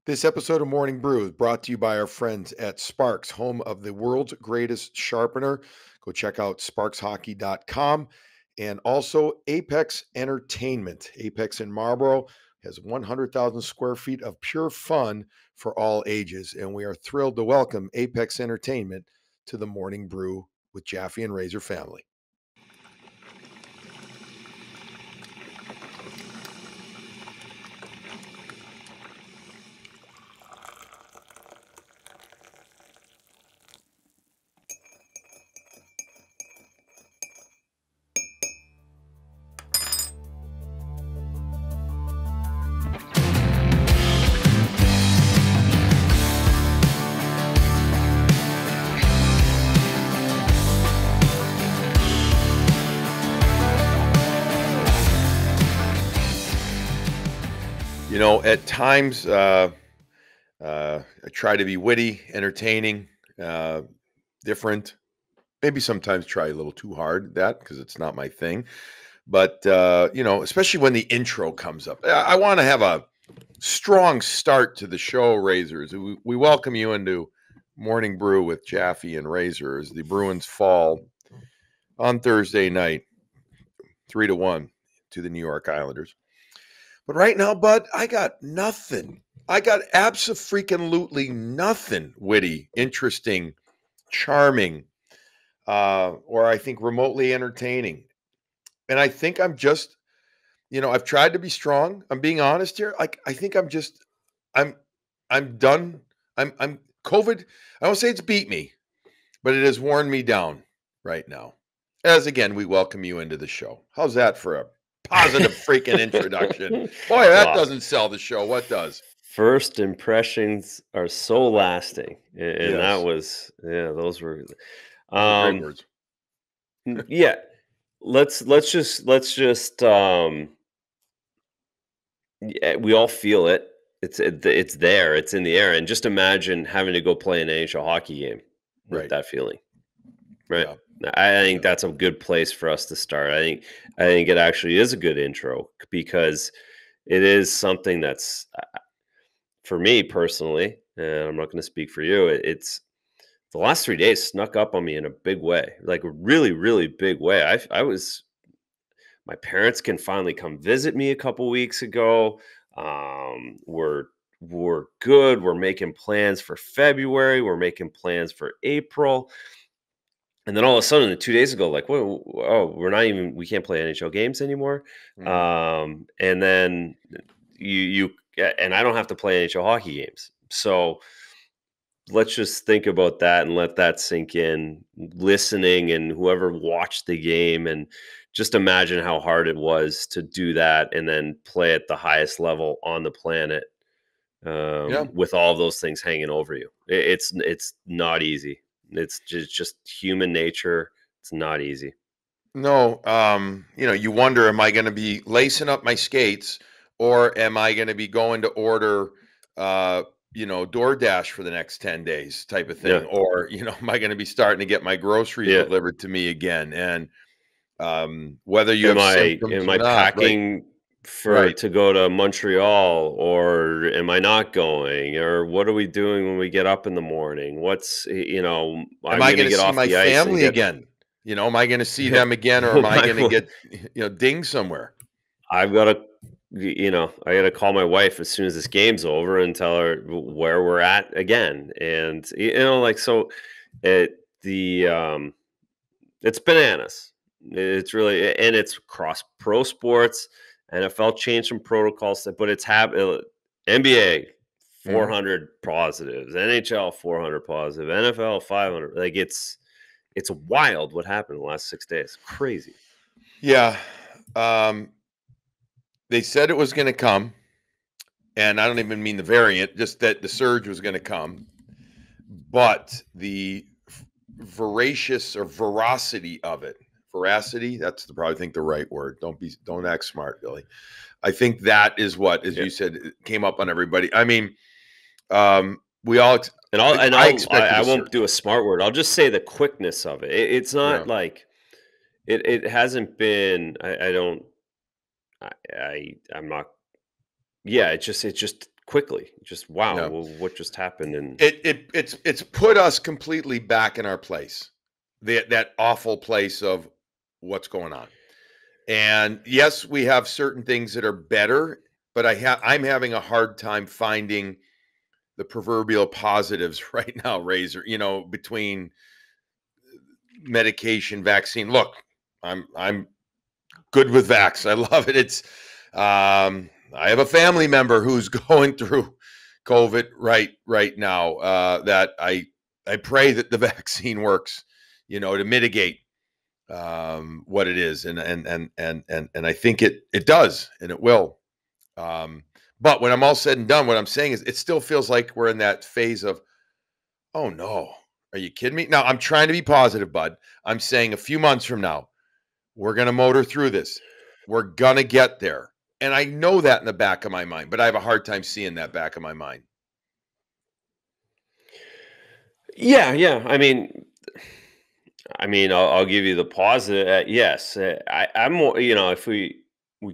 This episode of Morning Brew is brought to you by our friends at Sparks, home of the world's greatest sharpener. Go check out sparkshockey.com and also Apex Entertainment. Apex in Marlboro has 100,000 square feet of pure fun for all ages. And we are thrilled to welcome Apex Entertainment to the Morning Brew with Jaffe and Razor family. You know, at times I try to be witty, entertaining, different. Maybe sometimes try a little too hard at that because it's not my thing. But especially when the intro comes up, I want to have a strong start to the show. Razors, we welcome you into Morning Brew with Jaffe and Razor as the Bruins fall on Thursday night, 3-1 to the New York Islanders. But right now, bud, I got nothing. I got abso-freaking-lutely nothing witty, interesting, charming, or I think remotely entertaining. And I think I'm just, I've tried to be strong. I'm being honest here. Like I think I'm done. I'm COVID. I don't say it's beat me, but it has worn me down right now. As again, we welcome you into the show. How's that for a positive freaking introduction? Boy, that Wow. doesn't sell the show. What does? First impressions are so lasting, and that Yes, was those were those are great um words. yeah. Let's just yeah, we all feel it. It's there. It's in the air. And just imagine having to go play an NHL hockey game with Right. that feeling, right? Yeah. I think Yeah. that's a good place for us to start. I think it actually is a good intro because it is something that's for me personally, and I'm not going to speak for you. It's the last 3 days snuck up on me in a big way, like a really, really big way. I was my parents can finally come visit me a couple weeks ago. We're good. We're making plans for February. We're making plans for April. And then all of a sudden, 2 days ago, like, whoa, oh, we can't play NHL games anymore. Mhm. And then and I don't have to play NHL hockey games. So let's just think about that and let that sink in. Listening and whoever watched the game, and just imagine how hard it was to do that and then play at the highest level on the planet, Yeah. with all of those things hanging over you. It's not easy. It's just human nature. It's not easy. No, you wonder, am I going to be lacing up my skates or am I going to be going to order, DoorDash for the next 10 days type of Yeah, thing? Or, am I going to be starting to get my groceries yeah. delivered to me again? And whether you Am have I symptoms am or I not, right? packing for Right. to go to Montreal, or am I not going? Or what are we doing when we get up in the morning? Am I'm I gonna going to get see off my the ice and family get again? Am I going to see them again or am I my going to get, dinged somewhere? I've gotta I gotta call my wife as soon as this game's over and tell her where we're at again. And like, so the it's bananas. It's really, and it's across pro sports. NFL changed some protocols, but NBA Mhm. 400 positives, NHL 400 positive, NFL 500. Like it's wild what happened in the last 6 days. Crazy. Yeah. Um, they said it was going to come. And I don't even mean the variant, just that the surge was going to come. But the voracious or veracity of it, veracity, that's probably think the right word. Don't act smart, Billy. I think that is what, as Yeah. you said, it came up on everybody. I mean, we all, And I expected I a won't do surge. a smart word. I'll just say the quickness of it. It's Yeah. not like it hasn't been. I don't. I'm not. Yeah, it's just quickly. Just wow, Yeah. well, what just happened? And It's put us completely back in our place. That awful place of what's going on. And yes, we have certain things that are better, but I'm having a hard time finding the proverbial positives right now, Razor, between medication, vaccine. Look, I'm good with vax. I love it. I have a family member who's going through COVID right now. That I pray that the vaccine works, to mitigate what it is, and I think it does, and it will. Um, but when I'm all said and done, what I'm saying is, it still feels like we're in that phase of, oh no, are you kidding me? Now I'm trying to be positive, bud. I'm saying a few months from now, we're going to motor through this. We're going to get there. And I know that in the back of my mind, but I have a hard time seeing that back of my mind. yeah, yeah. I'll give you the positive. Yes, I'm more. If we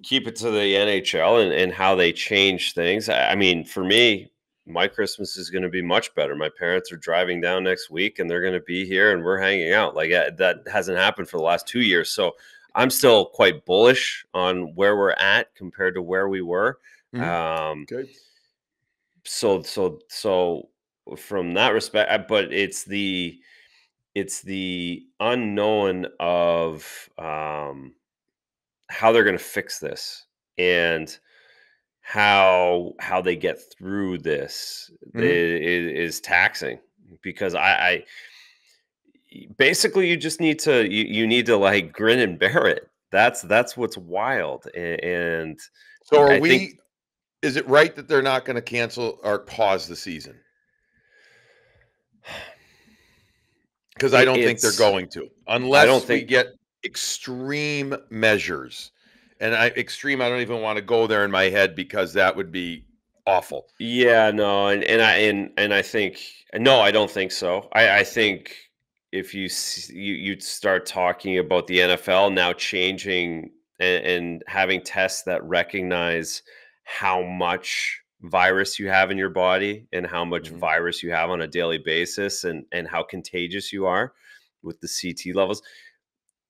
keep it to the NHL and how they change things. For me, my Christmas is going to be much better. My parents are driving down next week, and they're going to be here, and we're hanging out. Like that hasn't happened for the last 2 years, so I'm still quite bullish on where we're at compared to where we were. Mhm. Um, Okay. so from that respect, but it's the unknown of how they're going to fix this and how they get through this Mhm. is taxing because basically you just need to you need to like grin and bear it. That's what's wild, and So I think is it right that they're not going to cancel or pause the season? Because I don't think they're it's going to, I don't unless we think get extreme measures. And extreme, I don't even want to go there in my head because that would be awful. Yeah, no, and I think no, I don't think so. I think if you'd start talking about the NFL now changing and having tests that recognize how much virus you have in your body and how much Mhm. virus you have on a daily basis and how contagious you are with the CT levels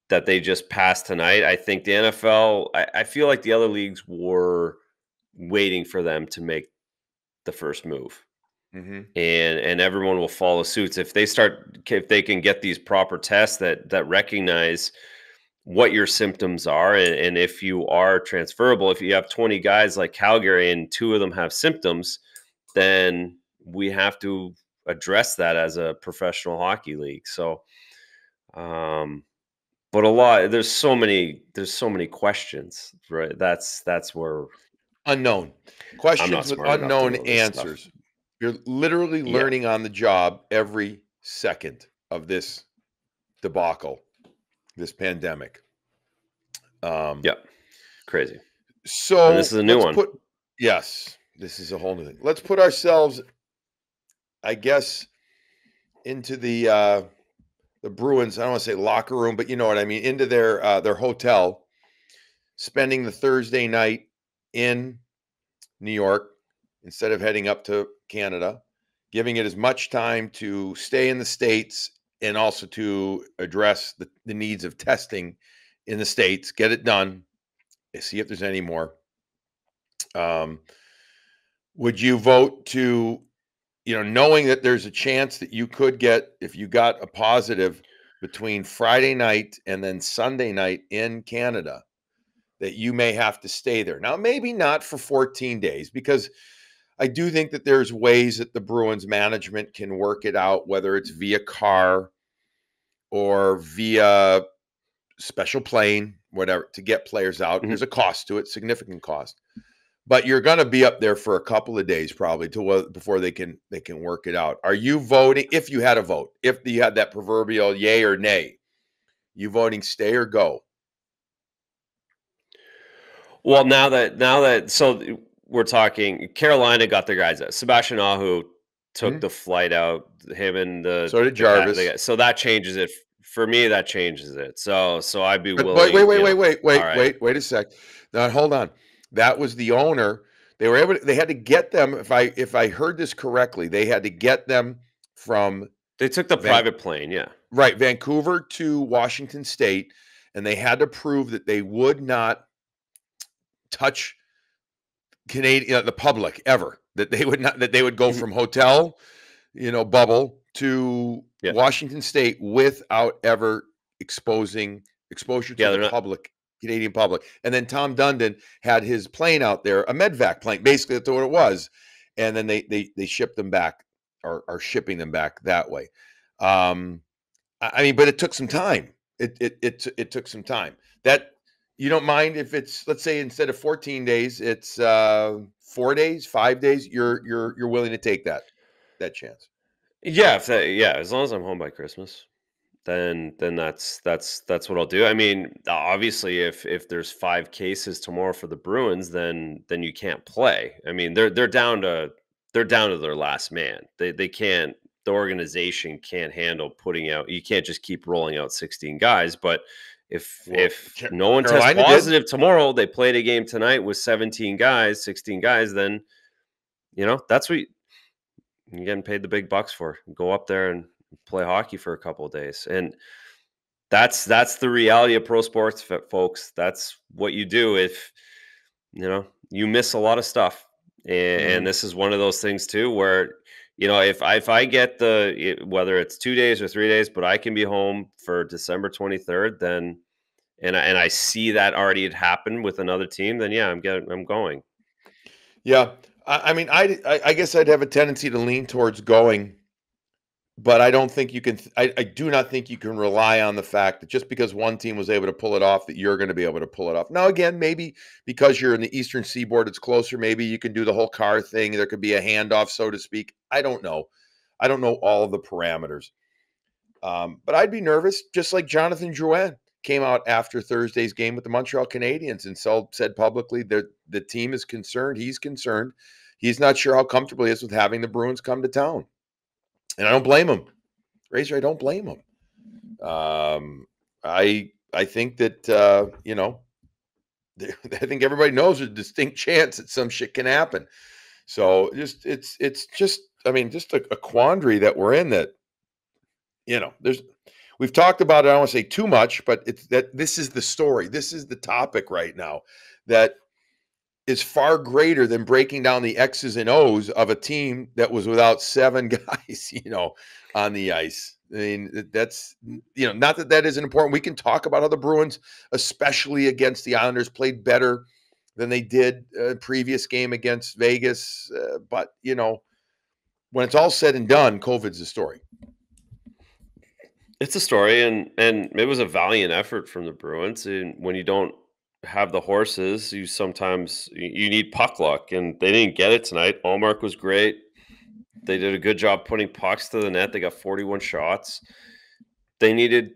that they just passed tonight. I think the NFL, I feel like the other leagues were waiting for them to make the first move, Mhm. and everyone will follow suits if they can get these proper tests that recognize what your symptoms are, and if you are transferable. If you have 20 guys like Calgary and two of them have symptoms, then we have to address that as a professional hockey league. So um but there's so many questions, right? That's where Unknown. I'm not Questions with smart enough to unknown know this stuff. answers. You're literally Yeah. learning on the job every second of this debacle, this pandemic. Um, Yep. Crazy. And this so is a new let's one. put, yes, this is a whole new thing. Let's put ourselves, I guess, into the Bruins. I don't want to say locker room, but you know what I mean. Into their hotel, spending the Thursday night in New York instead of heading up to Canada, giving it as much time to stay in the States and also to address the needs of testing in the States, get it done, see if there's any more. Um, would you vote to, knowing that there's a chance that you could get, if you got a positive between Friday night and then Sunday night in Canada, that you may have to stay there? Now, maybe not for 14 days, because I do think that there's ways that the Bruins management can work it out, whether it's via car or via special plane, whatever, to get players out. Mhm. There's a cost to it, significant cost. But you're going to be up there for a couple of days probably before they can work it out. Are you voting, if you had a vote, if you had that proverbial yay or nay, you voting stay or go? Well, so we're talking Carolina got their guys out. Sebastian Ahu took Mhm. the flight out, him and So did the Jarvis. guy. So that changes it for me. That changes it. So I'd be But wait, wait, willing, wait, wait, wait, all wait, right. wait, wait a sec. Now hold on. That was the owner They were able to, they had to get them, if I heard this correctly, they had to get them from They took the Van private plane, yeah. right, Vancouver to Washington State, and they had to prove that they would not touch Canadian the public ever. That they would not, that they would go Mhm. from hotel, bubble to Yeah. Washington State without ever exposure to Yeah, the they're not. public, Canadian public. And then Tom Dundon had his plane out there, a medvac plane. Basically, that's what it was. And then they shipped them back, or are shipping them back that way. Um, I mean, but it took some time. It took some time. That you don't mind if it's, let's say, instead of 14 days, it's 4 days, 5 days. You're willing to take that chance. Yeah, yeah, as long as I'm home by Christmas, then that's what I'll do. I mean, obviously, if there's 5 cases tomorrow for the Bruins, then you can't play. I mean, they're down to their last man. They can't. The organization can't handle putting out. You can't just keep rolling out 16 guys. But if Well, if no one tests Carolina did. positive tomorrow, they played a game tonight with 17 guys, 16 guys. Then that's what you're getting paid the big bucks for. Go up there and play hockey for a couple of days. And that's the reality of pro sports, folks. That's what you do if you miss a lot of stuff. And Mhm. this is one of those things too, where if I get whether it's 2 days or 3 days, but I can be home for December 23rd, then and I see that already had happened with another team, then yeah, I'm going. Yeah, I mean, I guess I'd have a tendency to lean towards going, but I don't think you can. I do not think you can rely on the fact that just because one team was able to pull it off, that you're going to be able to pull it off. Now, again, maybe because you're in the Eastern Seaboard, it's closer. Maybe you can do the whole car thing. There could be a handoff, so to speak. I don't know. I don't know all of the parameters. But I'd be nervous, just like Jonathan Drouin came out after Thursday's game with the Montreal Canadiens and said publicly that the team is concerned. He's concerned. He's not sure how comfortable he is with having the Bruins come to town. And I don't blame him. Razor, I don't blame him. I think that I think everybody knows there's a distinct chance that some shit can happen. So it's just, I mean, just a quandary that we're in, that there's, we've talked about it. I don't want to say too much, but it's that this is the story. This is the topic right now that is far greater than breaking down the X's and O's of a team that was without 7 guys, on the ice. I mean, that's, not that that isn't important. We can talk about how the Bruins, especially against the Islanders, played better than they did previous game against Vegas. But, when it's all said and done, COVID's the story. It's a story, and it was a valiant effort from the Bruins. And when you don't have the horses, you need puck luck, and they didn't get it tonight. Allmark was great. They did a good job putting pucks to the net. They got 41 shots. They needed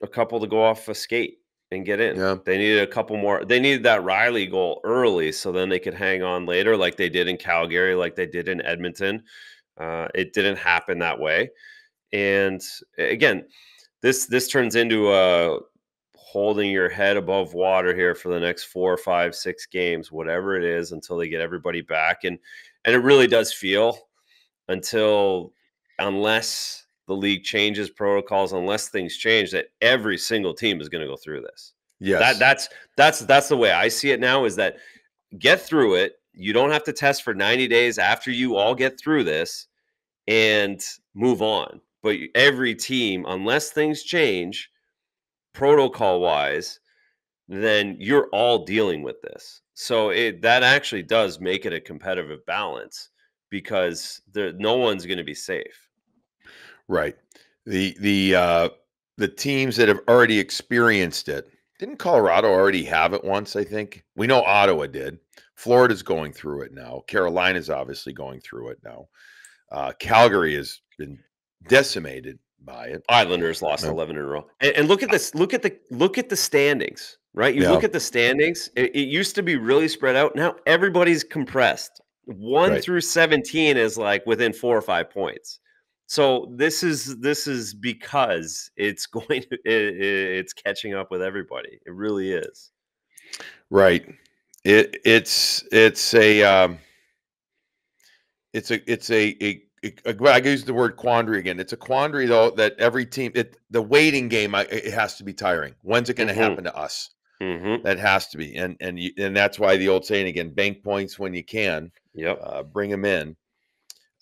a couple to go off a skate and get in. Yeah. They needed a couple more. They needed that Riley goal early, so then they could hang on later, like they did in Calgary, like they did in Edmonton. It didn't happen that way, and again, this turns into a holding your head above water here for the next 4, 5, 6 games, whatever it is, until they get everybody back. And it really does feel until unless the league changes protocols, unless things change, that every single team is going to go through this. That Yes. that's the way I see it now, is that get through it. You don't have to test for 90 days after you all get through this and move on. But every team, unless things change protocol wise, then you're all dealing with this. So that actually does make it a competitive balance, because no one's going to be safe. Right. The teams that have already experienced it. Didn't Colorado already have it once, I think? We know Ottawa did. Florida's going through it now. Carolina's obviously going through it now. Calgary has been decimated by it. Islanders lost Um, 11 in a row. And look at this. Look at the standings, right? You yeah, look at the standings. It used to be really spread out. Now everybody's compressed. 1 right. through 17 is like within 4 or 5 points. So this is because it's going to it's catching up with everybody. It really is. Right. It's a well, I use the word quandary again. It's a quandary though that every team the waiting game it has to be tiring. When's it going to Mhm. happen to us? Mhm. That has to be, and that's why the old saying again: bank points when you can, Yep. bring them in.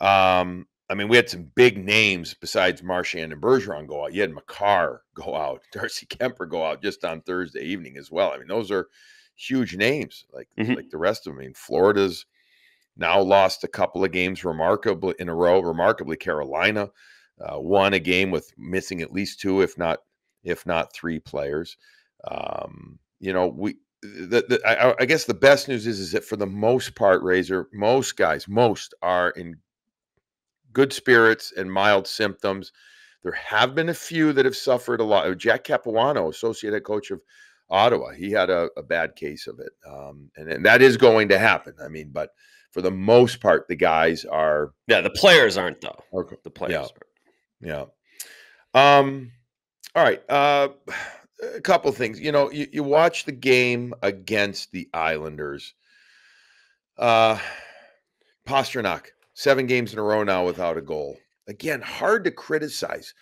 I mean, we had some big names besides Marchand and Bergeron go out. You had McCarr go out, Darcy Kemper go out just on Thursday evening as well. I mean, those are huge names, like Mhm. the rest of them. I mean, Florida's now lost a couple of games remarkably in a row. Remarkably, Carolina won a game with missing at least two, if not three players. We I guess the best news is that for the most part, Razor, most are in good spirits and mild symptoms. There have been a few that have suffered a lot. Jack Capuano, associate head coach of Ottawa, he had a bad case of it, and that is going to happen. I mean, but for the most part, the guys are. Yeah, the players aren't though. Okay. The Yeah, players aren't. yeah. Um, all right. A couple things. You watch the game against the Islanders. Uh, Pasternak, 7 games in a row now without a goal. Again, hard to criticize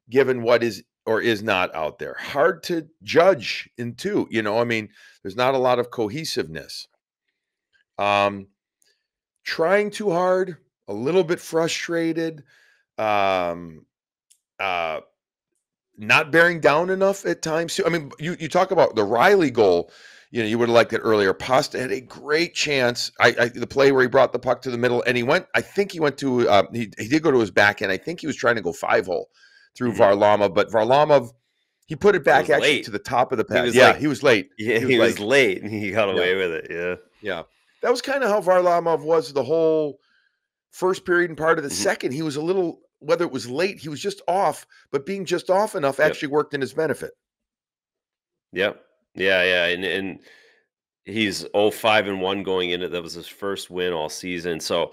given what is or is not out there. Hard to judge in two. I mean, there's not a lot of cohesiveness. Um, Trying too hard, a little bit frustrated, um, uh, not bearing down enough at times too. I mean, you talk about the Riley goal. You would have liked it earlier. Pasta had a great chance. The play where he brought the puck to the middle, and he went. I think he went to. He did go to his back end. I think he was trying to go 5-hole through Mhm. Varlamov, but Varlamov he put it It back was actually to late. the top of the He pad. was Yeah, like, he was late. yeah, He was he was late. late and he got Yeah, away with it. Yeah. yeah. That was kind of how Varlamov was the whole first period and part of the Mhm. second. He was a little, whether it was late, he was just off, but being just off enough Yep. actually worked in his benefit. Yep. Yeah, yeah. And he's 0-5-1 going into that was his first win all season. So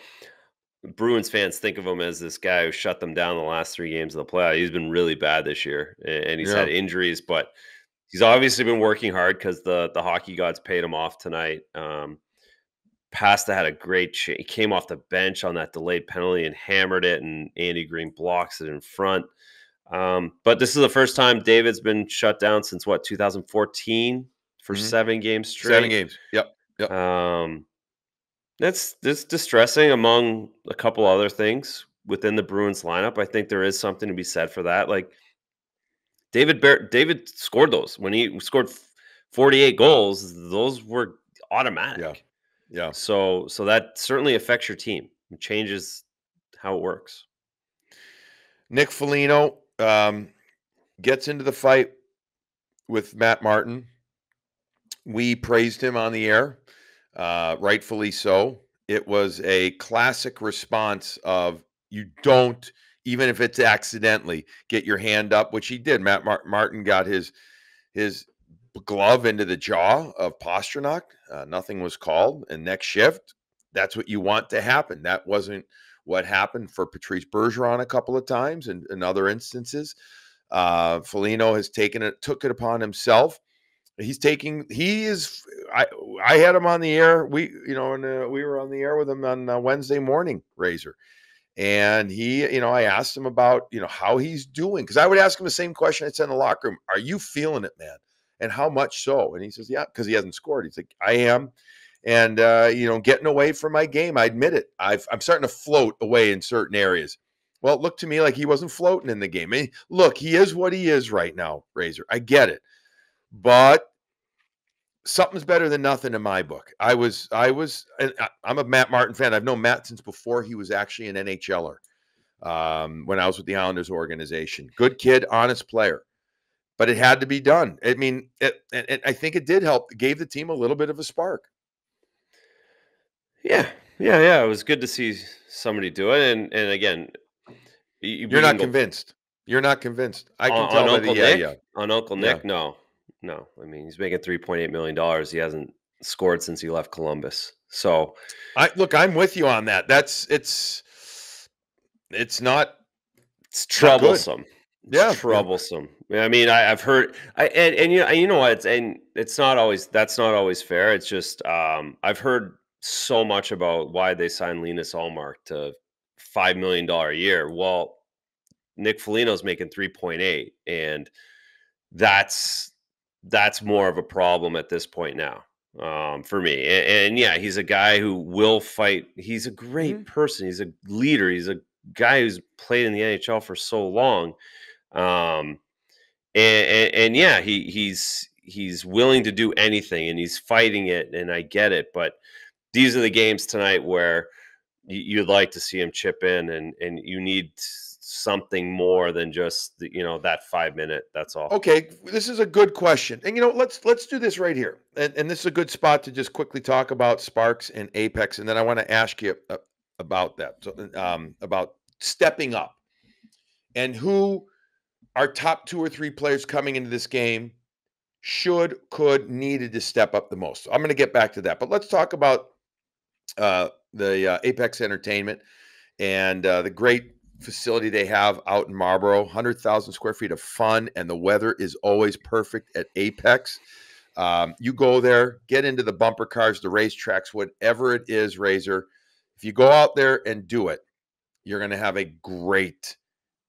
Bruins fans think of him as this guy who shut them down the last 3 games of the playoff. He's been really bad this year, and he's had Yeah. injuries, but he's obviously been working hard because the hockey gods paid him off tonight. Pasta had a great he came off the bench on that delayed penalty and hammered it, and Andy Green blocks it in front. But this is the first time David's been shut down since what 2014 for Hmm. 7 games 7 straight. games. Yep. Yep. Um, that's distressing among a couple other things within the Bruins lineup. I think there is something to be said for that. Like David scored those when he scored 48 goals. Those were Yeah. automatic. Yeah. So that certainly affects your team. It changes how it works. Nick Foligno gets into the fight with Matt Martin. We praised him on the air, rightfully so. It was a classic response of you don't, even if it's accidentally, get your hand up, which he did. Martin got his glove into the jaw of Pasternak. Nothing was called. And next shift, that's what you want to happen. That wasn't what happened for Patrice Bergeron a couple of times and in other instances. Foligno has took it upon himself. He is I had him on the air. We were on the air with him on Wednesday morning, Razor. And I asked him about, how he's doing. Cause I would ask him the same question I said in the locker room. Are you feeling it, man? And how much so? And he says, yeah, because he hasn't scored. He's like, I am. And, getting away from my game. I admit it. I'm starting to float away in certain areas. Well, it looked to me like he wasn't floating in the game. I mean, look, he is what he is right now, Razor. I get it. But something's better than nothing in my book. I'm a Matt Martin fan. I've known Matt since before he was actually an NHLer. When I was with the Islanders organization, good kid, honest player, but it had to be done. I mean, and I think it did help. It gave the team a little bit of a spark. Yeah, yeah, yeah. It was good to see somebody do it, and again, You're we can not go convinced. You're not convinced. I can on tell by the Uncle yeah, Nick. yeah, On Uncle yeah. Nick, no, no. I mean, he's making $3.8 million. He hasn't scored since he left Columbus. So I'm with you on that. It's not it's not good. troublesome. It's Yeah, yeah. troublesome. I mean, I've heard, and you know what, it's not always that's not always fair. It's just I've heard so much about why they signed Linus Allmark to $5 million a year. Well, Nick Foligno's making 3.8, and that's that's more of a problem at this point now, for me. And yeah, he's a guy who will fight. He's a great Mhm. person. He's a leader. He's a guy who's played in the NHL for so long. Um, and yeah, he's willing to do anything, and he's fighting it, and I get it. But these are the games tonight where you'd like to see him chip in, and you need something more than just that 5 minute. That's all. Okay, this is a good question. And let's do this right here. And this is a good spot to just quickly talk about Sparks and Apex, and then I want to ask you about that. So, about stepping up and who our top 2 or 3 players coming into this game should, could, needed to step up the most. So I'm going to get back to that, but let's talk about the Apex Entertainment and the great facility they have out in Marlboro. 100,000 square feet of fun, and the weather is always perfect at Apex. You go there, get into the bumper cars, the racetracks, whatever it is, Razor. If you go out there and do it, you're going to have a great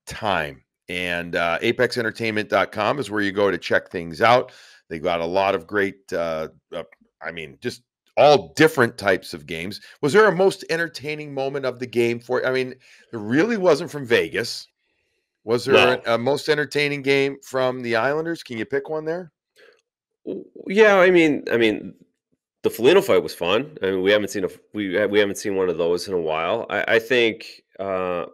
time. And apexentertainment.com is where you go to check things out. They've got a lot of great, just all different types of games. Was there a most entertaining moment of the game for? I mean, there really wasn't from Vegas. Was there No. a most entertaining game from the Islanders? Can you pick one there? Yeah, I mean, the Foligno fight was fun. I mean, we haven't seen one of those in a while. I think the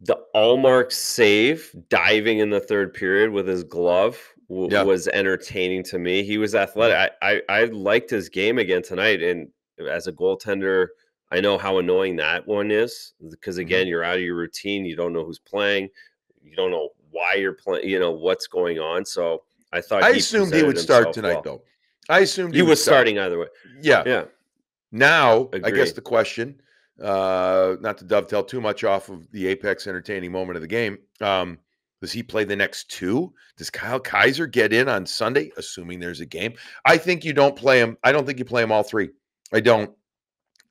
the Allmark save, diving in the third period with his glove, Yeah. was entertaining to me. He was Mhm. athletic. I liked his game again tonight, and as a goaltender, I know how annoying that one is because Mhm. again, you're out of your routine. You don't know who's playing. You don't know why you're playing. What's going on. So I thought I he assumed he presented would start himself tonight, well. though. I assumed He he would was start. starting either way. Yeah. Yeah, Now, I guess agree. the question, not to dovetail too much off of the Apex entertaining moment of the game, does he play the next two? Does Kyle Kaiser get in on Sunday, assuming there's a game? I think you don't play him. I don't think you play him all three. I don't.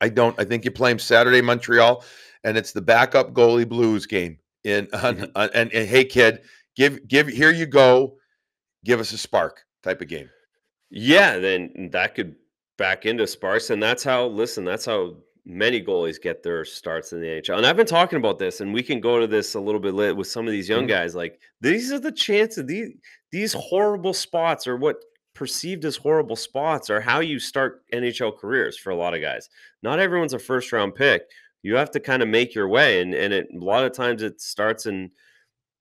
I don't. I think you play him Saturday, Montreal, and it's the backup goalie Blues game. And hey, kid, give here you go. Give us a spark type of game. Yeah, then that could back into Sparks, and that's how many goalies get their starts in the NHL. And I've been talking about this, and we can go to this a little bit later with some of these young Mhm. guys. Like these are the chances. These horrible spots, or what perceived as horrible spots, are how you start NHL careers for a lot of guys. Not everyone's a first round pick. You have to kind of make your way, a lot of times it starts in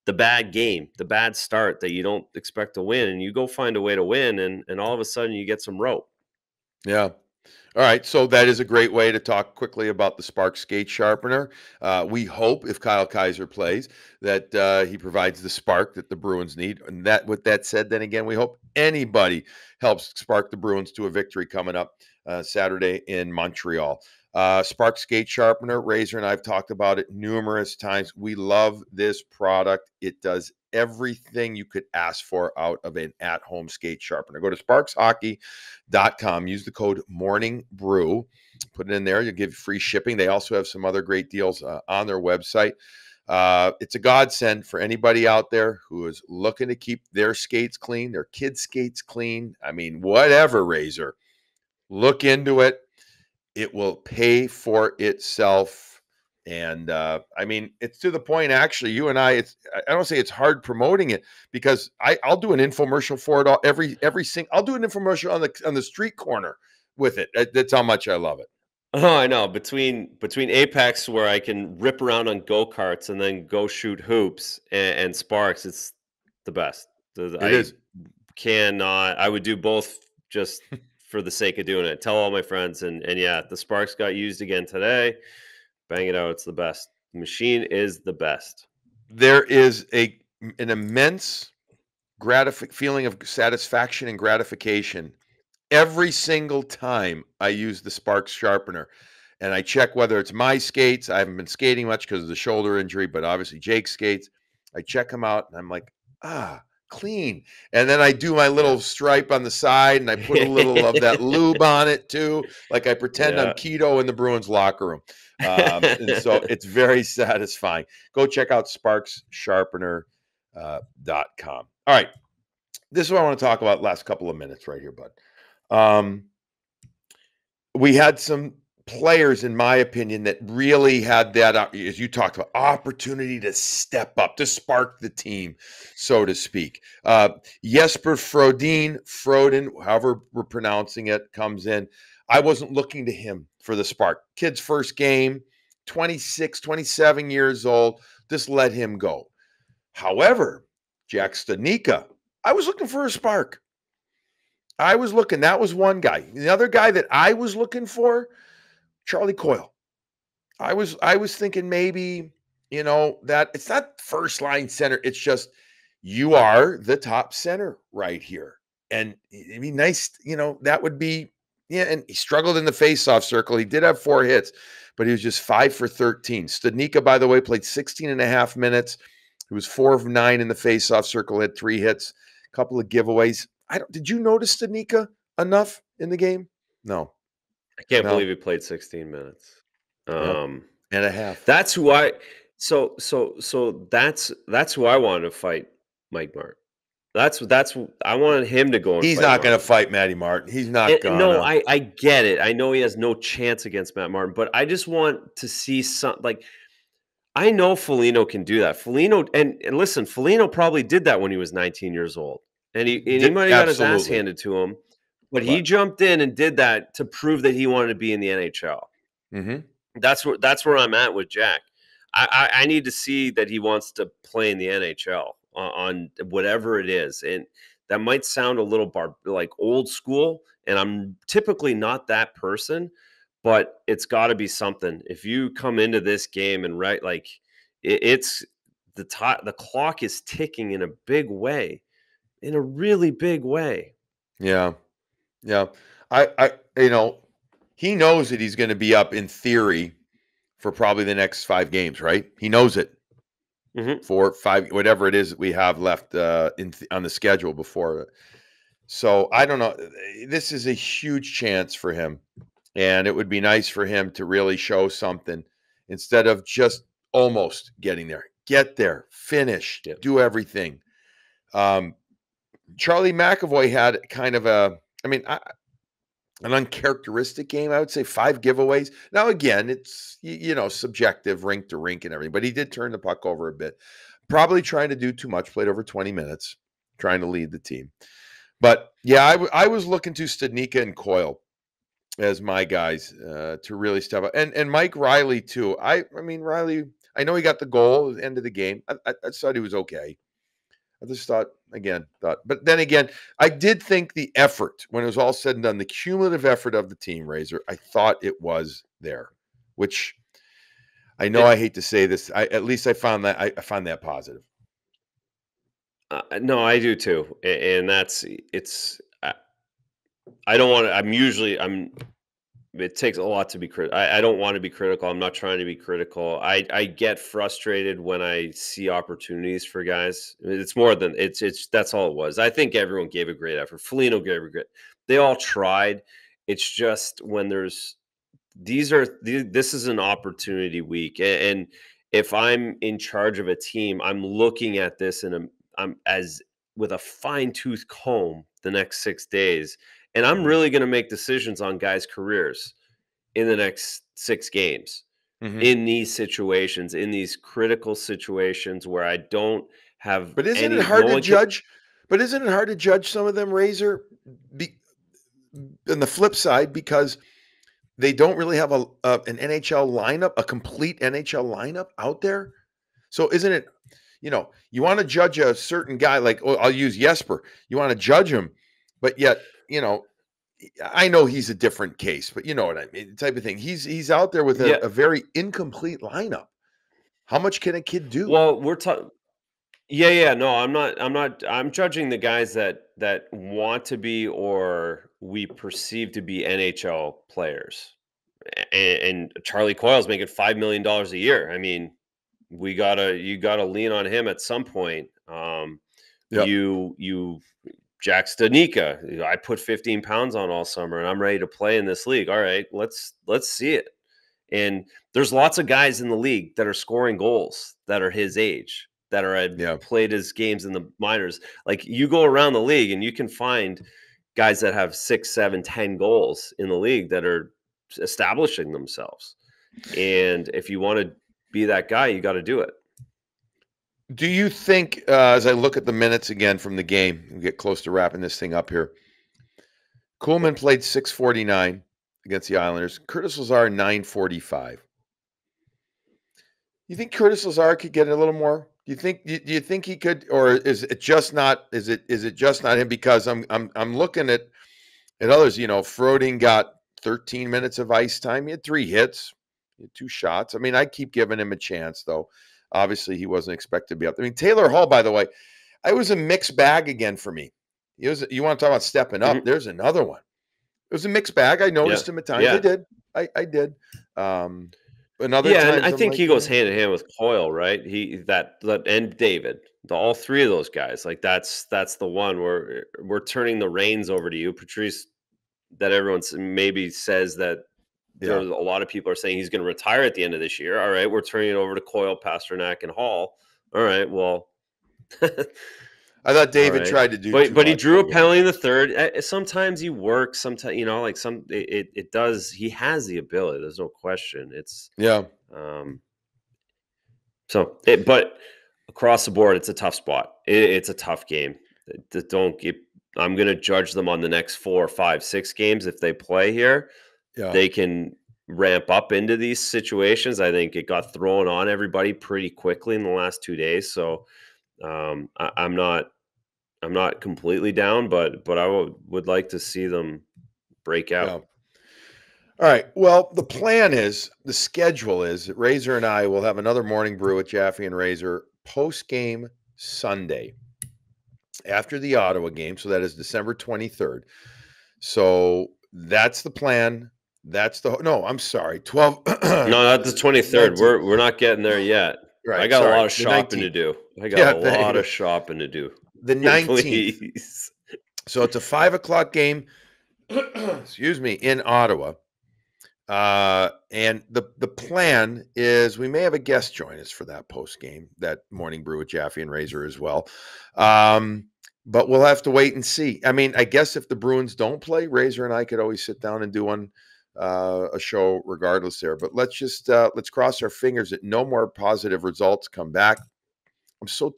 the bad game, the bad start that you don't expect to win, and you go find a way to win, and all of a sudden you get some rope. Yeah. All right, so that is a great way to talk quickly about the Spark Skate Sharpener. We hope if Kyle Kaiser plays that he provides the spark that the Bruins need. And that, with that said, then again, we hope anybody helps spark the Bruins to a victory coming up Saturday in Montreal. Spark Skate Sharpener, Razor and I've talked about it numerous times. We love this product. It does everything you could ask for out of an at-home skate sharpener. Go to sparkshockey.com. Use the code Morning Bru. Put it in there. You'll give free shipping. They also have some other great deals on their website. It's a godsend for anybody out there who is looking to keep their skates clean, their kids' skates clean. I mean, whatever, Razor. Look into it. It will pay for itself. And it's to the point. Actually, you and I don't say it's hard promoting it because I'll do an infomercial for it all every single. I'll do an infomercial on the street corner with it. That's how much I love it. Oh, I know. Between Apex, where I can rip around on go karts and then go shoot hoops, and Sparks, it's the best. It I is. cannot. I would do both just for the sake of doing it. Tell all my friends, and yeah, the Sparks got used again today. Bang it out. It's the best. The machine is the best. There is an immense feeling of satisfaction and gratification every single time I use the Sparks sharpener. And I check whether it's my skates. I haven't been skating much because of the shoulder injury, but obviously Jake's skates. I check them out and I'm like, clean. And then I do my Yeah. little stripe on the side and I put a little of that lube on it too. Like I pretend I'm Yeah. keto in the Bruins locker room. And so it's very satisfying. Go check out sparkssharpener.com. All right. This is what I want to talk about last couple of minutes right here, bud. We had some players, in my opinion, that really had that, as you talked about, opportunity to step up, to spark the team, so to speak. Jesper Froden, however we're pronouncing it, comes in. I wasn't looking to him for the spark. Kid's first game, 26, 27 years old. Just let him go. However, Jack Stanika, I was looking for a spark. That was one guy. The other guy that I was looking for, Charlie Coyle. I was thinking maybe, that it's not first line center. It's just you are the top center right here. And it'd be nice, that would be, yeah. And he struggled in the faceoff circle. He did have 4 hits, but he was just 5 for 13. Stanika, by the way, played 16 and a half minutes. He was 4 of 9 in the faceoff circle, had 3 hits, a couple of giveaways. Did you notice Stanika enough in the game? No, I can't no. believe he played 16 minutes. Yep. Um, And a half. that's who I so that's who I wanted to fight Mike Martin. I wanted him to go and He's fight not gonna Martin. fight Matty Martin. He's not And no, gonna. I get it. I know he has no chance against Matt Martin, but I just want to see some like I know Foligno can do that. Foligno and listen, Foligno probably did that when he was 19 years old. And he might have got his ass Absolutely. handed to him, but he But jumped in and did that to prove that he wanted to be in the NHL. mhm. That's where I'm at with Jack. I need to see that he wants to play in the NHL on whatever it is, and that might sound a little like old school, and I'm typically not that person, but it's got to be something. If you come into this game and like it's the clock is ticking in a big way, in a really big way. Yeah. Yeah. I he knows that he's gonna be up in theory for probably the next 5 games, right? He knows it. Hmm. 4, 5, whatever it is that we have left, on the schedule before. So, I don't know. This is a huge chance for him, and it would be nice for him to really show something instead of just almost getting there. Get there, finish, Yeah. do everything. Um, Charlie McAvoy had kind of an uncharacteristic game. I would say 5 giveaways. Now, again, it's subjective, rink to rink, and everything. But he did turn the puck over a bit. Probably trying to do too much. Played over 20 minutes, trying to lead the team. But yeah, I was looking to Studnicka and Coyle as my guys to really step up, and Mike Riley too. I mean Riley. I know he got the goal at the end of the game. I thought he was okay. I just but then again, I did think the effort, when it was all said and done, the cumulative effort of the team, Razor, I thought it was there, which I know I It, hate to say this. At least I found that I find that positive. no, I do too, and that's it's. I don't want to. I'm. It takes a lot to be critical. I don't want to be critical. I'm not trying to be critical. I get frustrated when I see opportunities for guys. It's more than it's that's all it was. I think everyone gave a great effort. Foligno gave a great. They all tried. It's just when there's this is an opportunity week, and if I'm in charge of a team, I'm looking at this and I'm as with a fine tooth comb the next 6 days, and I'm Mhm. really going to make decisions on guys' careers in the next 6 games Mhm. in these situations, in these critical situations where I don't have But isn't it any, hard no to one can. judge? But isn't it hard to judge some of them, Razor? Be, on the flip side, because they don't really have an NHL lineup, a complete NHL lineup out there. So isn't it, you want to judge a certain guy like, oh, I'll use Jesper. You want to judge him, but yet, I know he's a different case, but you know what I mean, type of thing. He's out there with a, Yeah, a very incomplete lineup. How much can a kid do? well, we're talking. Yeah, yeah, no, I'm not I'm judging the guys that want to be or we perceive to be NHL players. And Charlie Coyle's making $5 million a year. I mean, you gotta lean on him at some point. Yep. You Jack Stanika, I put 15 pounds on all summer and I'm ready to play in this league. All right, let's see it. And there's lots of guys in the league that are scoring goals that are his age, that are had Yeah. played his games in the minors. Like, you go around the league and you can find guys that have 6, 7, 10 goals in the league that are establishing themselves. And if you want to be that guy, you got to do it. Do you think, as I look at the minutes again from the game, we get close to wrapping this thing up here. Kuhlman played 649 against the Islanders. Curtis Lazar 945. You think Curtis Lazar could get a little more? Do you think he could, or is it just not? Is it just not him? Because I'm looking at others. Froding got 13 minutes of ice time. He had 3 hits, he had 2 shots. I mean, I keep giving him a chance, though. Obviously, he wasn't expected to be up. I mean, Taylor Hall, by the way, I was a mixed bag again for me. You want to talk about stepping up? Mhm. There's another one. It was a mixed bag. I Yeah. noticed him at times. I Yeah. did. I did. Um, but other Yeah, and times I I'm think like, he goes hand in hand with Coyle, right? He that and David, all 3 of those guys. Like, that's the one where we're turning the reins over to you, Patrice. That everyone's maybe says that yeah. there's a lot of people are saying he's going to retire at the end of this year. All right, we're turning it over to Coyle, Pasternak, and Hall. All right, well, I thought all David right. tried to do But too he much, drew but a again, penalty in the third. Sometimes he works. Sometimes, like, it does. He has the ability. There's no question. It's yeah, um, but across the board, it's a tough spot. It's a tough game. Don't get. I'm going to judge them on the next 4, 5, 6 games if they play here. yeah, They can ramp up into these situations. I think it got thrown on everybody pretty quickly in the last 2 days. So I'm not completely down, but I would like to see them break yeah. out. All right. Well, the schedule is that Razor and I will have another morning brew with Jaffe and Razor post game Sunday after the Ottawa game. So that is December 23rd. So that's the plan. No, I'm sorry, 12, No, not the 23rd. 19th. We're not getting there yet. I Right. got a lot Sorry, of the shopping to 19th. do. I got Yeah, a thank lot you. of shopping to do. The 19th. Please. So it's a 5 o'clock game. Excuse me, in Ottawa. And the plan is we may have a guest join us for that post game, that morning brew with Jaffe and Razor as well. But we'll have to wait and see. I mean, I guess if the Bruins don't play, Razor and I could always sit down and do a show regardless there. But let's cross our fingers that no more positive results come back. I'm so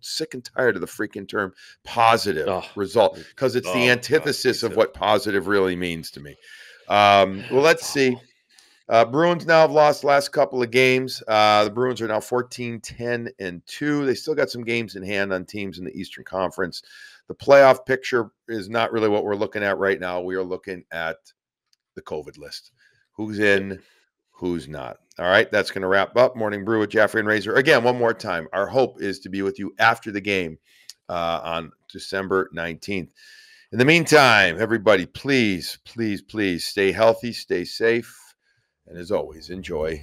sick and tired of the freaking term positive Oh, result, because it's the oh my God, me antithesis of too. what positive really means to me. Well, let's It's see. awful. Bruins now have lost the last couple of games. The Bruins are now 14-10-2. They still got some games in hand on teams in the Eastern Conference. The playoff picture is not really what we're looking at right now. We are looking at the COVID list. Who's Yep. in, who's not. All right, that's going to wrap up Morning Brew with Jaffe and Razor. Again, one more time, our hope is to be with you after the game on December 19th. In the meantime, everybody, please, please, please stay healthy, stay safe, and as always, enjoy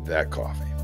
that coffee.